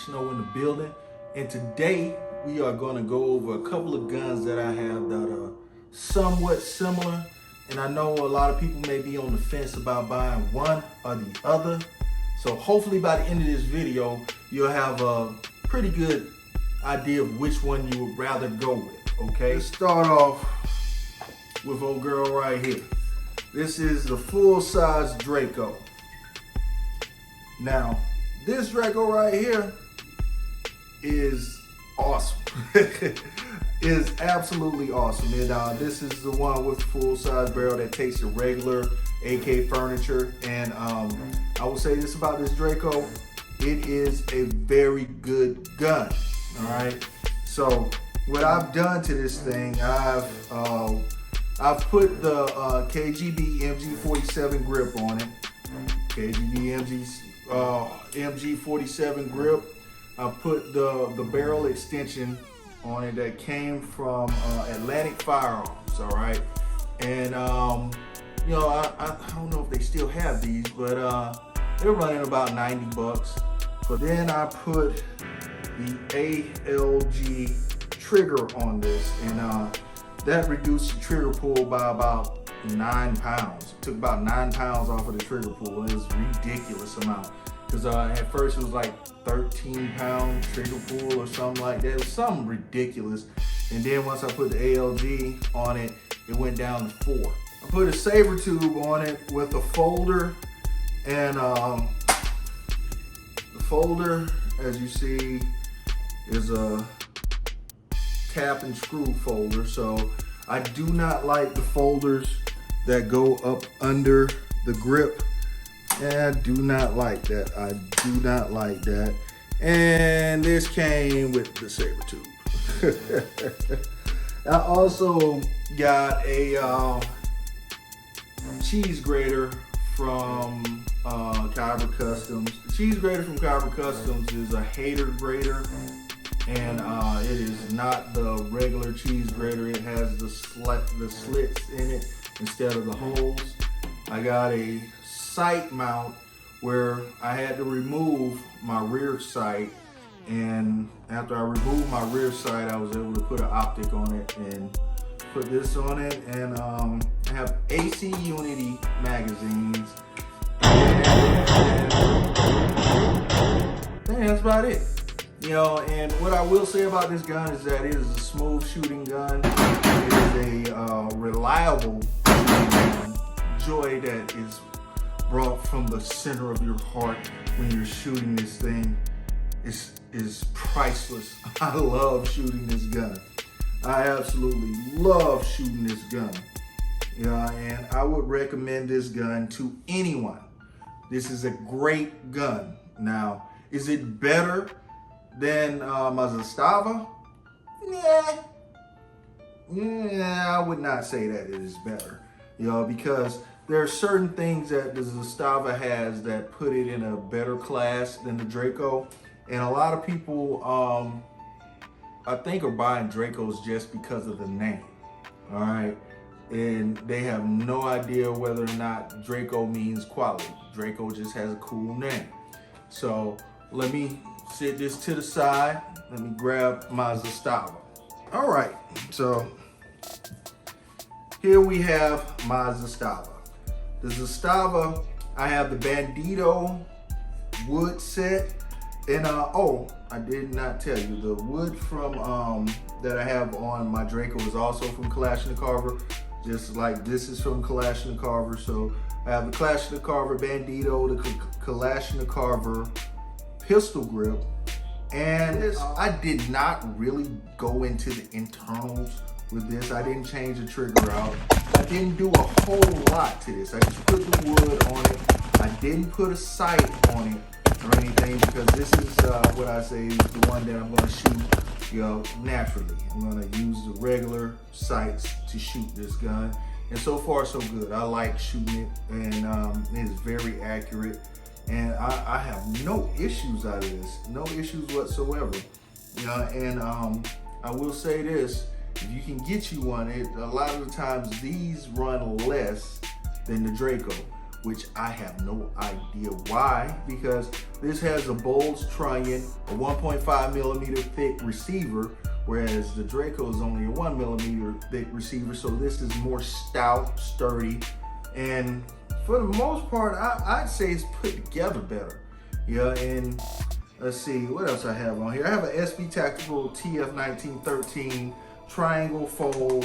Snow in the building, and today we are going to go over a couple of guns that I have that are somewhat similar, and I know a lot of people may be on the fence about buying one or the other. So hopefully by the end of this video you'll have a pretty good idea of which one you would rather go with. Okay, let's start off with old girl right here. This is the full-size Draco. Now, this Draco right here is awesome. Is absolutely awesome. And this is the one with full-size barrel that takes the regular AK furniture. And I will say this about this Draco: it is a very good gun. All right. So what I've done to this thing, I've put the KGB MG47 grip on it. KGB MG47 grip. I put the barrel extension on it that came from Atlantic Firearms. All right, and you know, I don't know if they still have these, but they're running about 90 bucks. But then I put the ALG trigger on this, and that reduced the trigger pull by about 9 pounds. It took about 9 pounds off of the trigger pull. It was a ridiculous amount. Because at first it was like 13-pound trigger pull or something like that. It was something ridiculous. And then once I put the ALG on it, it went down to 4. I put a saber tube on it with a folder, and the folder, as you see, is a cap and screw folder. So I do not like the folders that go up under the grip. I do not like that. I do not like that. And this came with the saber tube. I also got a cheese grater from Kyber Customs. The cheese grater from Kyber Customs is a hater grater, and it is not the regular cheese grater. It has the slits in it instead of the holes. I got a sight mount where I had to remove my rear sight, and after I removed my rear sight, I was able to put an optic on it and put this on it. And I have AC Unity magazines, and that's about it. You know, and what I will say about this gun is that it is a smooth shooting gun. It is a reliable shooting gun. Joy that is brought from the center of your heart when you're shooting this thing is priceless. I love shooting this gun. I absolutely love shooting this gun. Yeah, and I would recommend this gun to anyone. This is a great gun. Now, is it better than my Zastava? Yeah, I would not say that it is better. You know, because there are certain things that the Zastava has that put it in a better class than the Draco. And a lot of people, I think, are buying Dracos just because of the name. All right. And they have no idea whether or not Draco means quality. Draco just has a cool name. So let me sit this to the side. Let me grab my Zastava. All right. So here we have my Zastava. The Zastava, I have the Bandito wood set, and oh, I did not tell you, the wood from that I have on my Draco is also from Kalashnikov, just like this is from Kalashnikov. So I have the Kalashnikov Bandito, the Kalashnikov pistol grip, and I did not really go into the internals with this. I didn't change the trigger out. I didn't do a whole lot to this. I just put the wood on it. I didn't put a sight on it or anything, because this is what I say is the one that I'm going to shoot, you know, naturally. I'm going to use the regular sights to shoot this gun, and so far so good. I like shooting it, and it is very accurate, and I have no issues out of this. No issues whatsoever. You know, and I will say this. If you can get you one, a lot of the times these run less than the Draco. which I have no idea why, because this has a Bowles Trunnion, a 1.5 millimeter thick receiver, whereas the Draco is only a 1 millimeter thick receiver. So this is more stout, sturdy, and for the most part, I'd say it's put together better. Yeah, and let's see, what else I have on here? I have an SB Tactical TF1913 triangle fold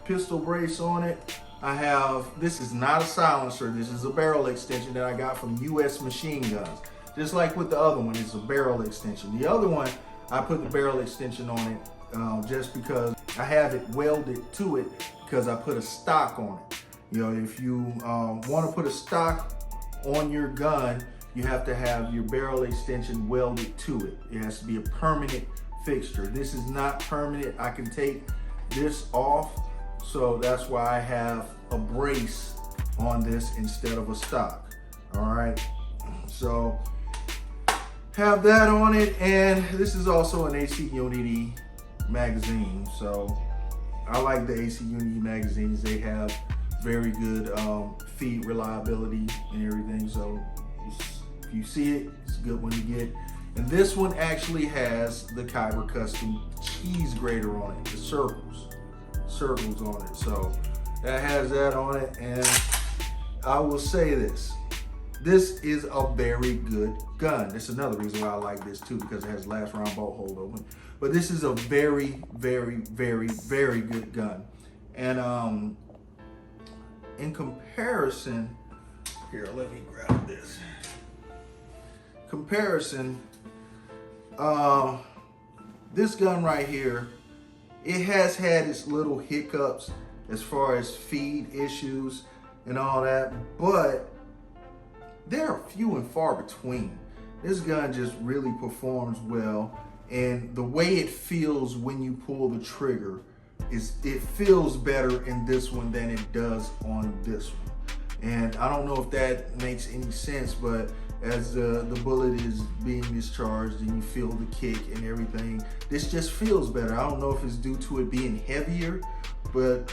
pistol brace on it. I have, this is not a silencer, this is a barrel extension that I got from US Machine Guns. Just like with the other one, it's a barrel extension. The other one, I put the barrel extension on it just because I have it welded to it because I put a stock on it. You know, if you want to put a stock on your gun, you have to have your barrel extension welded to it. It has to be a permanent fixture. This is not permanent. I can take this off, so that's why I have a brace on this instead of a stock. All right, so have that on it, and this is also an AC Unity magazine. So I like the AC Unity magazines. They have very good feed reliability and everything. So if you see it, it's a good one to get. And this one actually has the Kyber Custom cheese grater on it, the circles on it. So that has that on it, and I will say this is a very good gun. That's another reason why I like this too, because it has last round bolt hold open. But this is a very, very, very, very good gun. And in comparison, here, let me grab this. Comparison, this gun right here, it has had its little hiccups as far as feed issues and all that, but they're few and far between. This gun just really performs well, and the way it feels when you pull the trigger it feels better in this one than it does on this one. And I don't know if that makes any sense, but as the bullet is being discharged and you feel the kick and everything, this just feels better. I don't know if it's due to it being heavier, but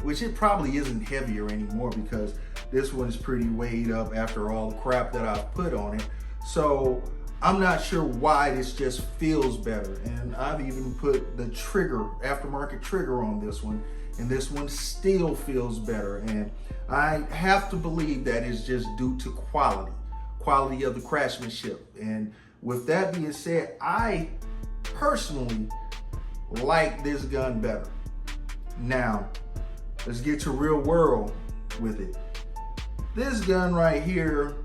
which it probably isn't heavier anymore, because this one is pretty weighed up after all the crap that I've put on it. So I'm not sure why this just feels better. And I've even put the trigger, aftermarket trigger on this one, and this one still feels better. And I have to believe that is just due to quality of the craftsmanship. And with that being said, I personally like this gun better. Now, let's get to real world with it. This gun right here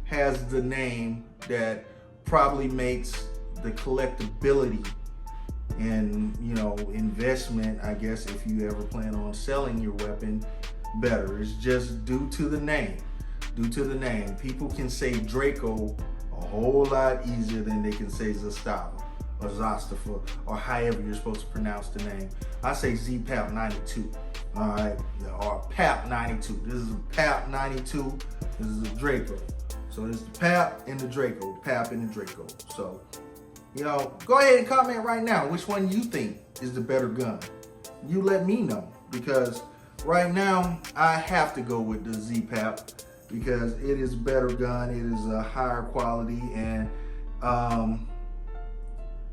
has the name that probably makes the collectability and, you know, investment, I guess, if you ever plan on selling your weapon, better. It's just due to the name. Due to the name. People can say Draco a whole lot easier than they can say Zastava or Zastava, or however you're supposed to pronounce the name. I say ZPAP 92, all right, or PAP 92. This is a PAP 92. This is a Draco. So it's the PAP and the Draco, the PAP and the Draco. So, you know, go ahead and comment right now which one you think is the better gun. You let me know, because right now I have to go with the ZPAP because it is a better gun. It is a higher quality, and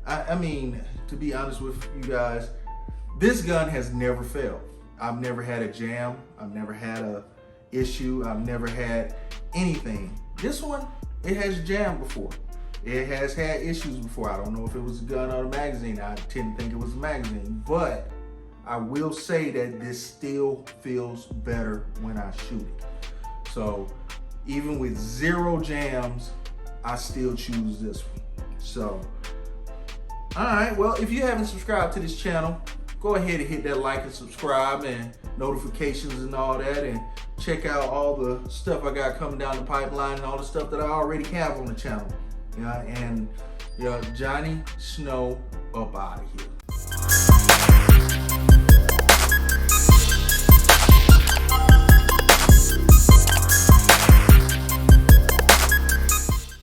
I mean, to be honest with you guys, this gun has never failed. I've never had a jam. I've never had a issue. I've never had anything. This one, it has jammed before. It has had issues before. I don't know if it was a gun or a magazine. I tend to think it was a magazine, but I will say that this still feels better when I shoot it. So even with 0 jams, I still choose this one. So, all right, well, if you haven't subscribed to this channel, go ahead and hit that like and subscribe and notifications and all that, and check out all the stuff I got coming down the pipeline and all the stuff that I already have on the channel. Yeah, and Johnny Snow up out of here.